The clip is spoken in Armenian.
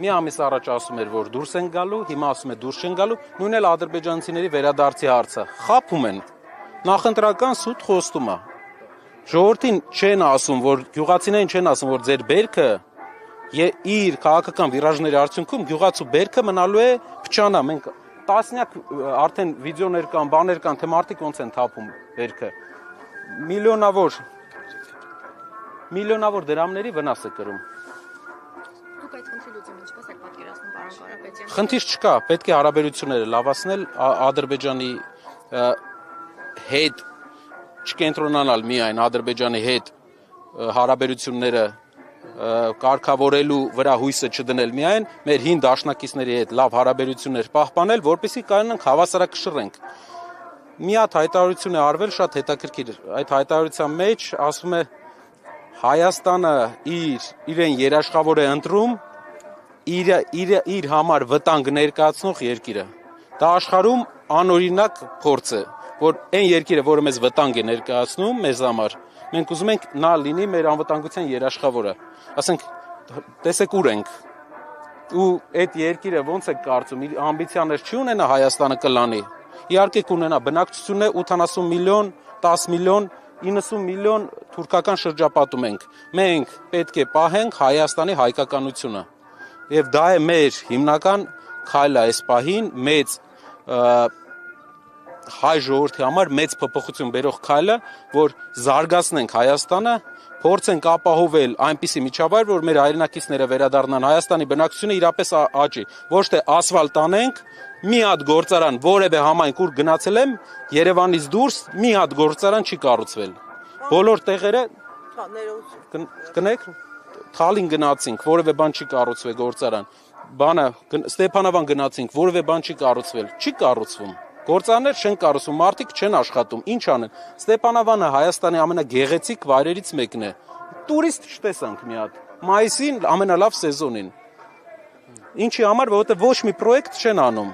մի ամիս առաջ ասում էր, որ դուրս են գալու, հիմա ասում է դուրս չեն գալու, նույն էլ ադրբեջանցիների վերադարձի հարցը։ Խաբում են։ Նախընտրական սուտ խոստում է։ Ժողովրդին չեն ասում, որ գյուղացիներին չեն ասում, որ ձեր բերքը իր քաղաքական վիրաժների արդյունքում գյուղացու բերքը մնալու է փչանա։ Մենք տասնյակ արդեն վիդեոներ կան, բաներ կան, թե մարդիկ ոնց են թափում բերքը։ Միլիոնավոր դրամների վնաս է կրում։ Դուք այդ խնդրի լուծումը ինչպես եք պատկերացնում, պարոն Կարապետյան։ Խնդիր չկա, պետք է հարաբերությունները լավացնել, Ադրբեջանի հետ չկենտրոնանալ միայն Ադրբեջանի հետ հարաբերությունները կարգավորելու վրա հույսը չդնել միայն, մեր հին դաշնակիցների հետ լավ հարաբերություններ պահպանել, որպեսզի կարողանանք հավասարակշռենք։ Մի հատ հայտարարություն է արվել շատ հետաքրքիր, այդ հայտարարության մեջ ասում է Հայաստանը իրեն երաշխավոր է ընտրում իր համար վտանգ ներկայացնող երկիրը։ Դա աշխարհում անօրինակ փորձ է, որ այն երկիրը, որը մեզ վտանգ է ներկայացնում մեզ համար, մենք ուզում ենք նա լինի մեր անվտանգության երաշխավորը։ Ասենք, տեսեք ուր ենք։ Ու այդ երկիրը ոնց է կարծում, իր ամբիցիաներ չի ունենա Հայաստանը կլանի։ Իհարկե կունենա, բնակչությունն է 80 միլիոն, 10 միլիոն, 90 միլիոն թուրքական շրջապատում ենք։ Մենք պետք է պահենք Հայաստանի հայկականությունը։ Եվ դա է մեր հիմնական քայլը այս պահին, մեծ հայ ժողովրդի համար մեծ փոփոխություն բերող քայլը, որ զարգացնենք Հայաստանը, փորձենք ապահովել այնպիսի միջավայր, որ մեր հայրենակիցները վերադառնան Հայաստանի բնակչությունը իրապես աճի։ Ոչ թե ասֆալտ անենք, մի հատ գործարան, որևէ համայնք ուր գնացել եմ, Երևանից դուրս մի հատ գործարան չի կառուցվել։ Բոլոր տեղերը կնեք, Թալին գնացինք, որևէ բան չի կառուցվել գործարան։ Ստեփանավան գնացինք, որևէ բան չի կառուցվել, չի կառուցվում։ Գործարաններ չեն կառուցվում, մարդիկ չեն աշխատում, ինչ անեն։ Ստեփանավանը Հայաստանի ամենագեղեցիկ վայրերից մեկն է։ Տուրիստ չտեսանք մի հատ։ Մայիսին ամենալավ սեզոնին։ Ինչի համար, որովհետև ոչ մի պրոյեկտ չեն անում։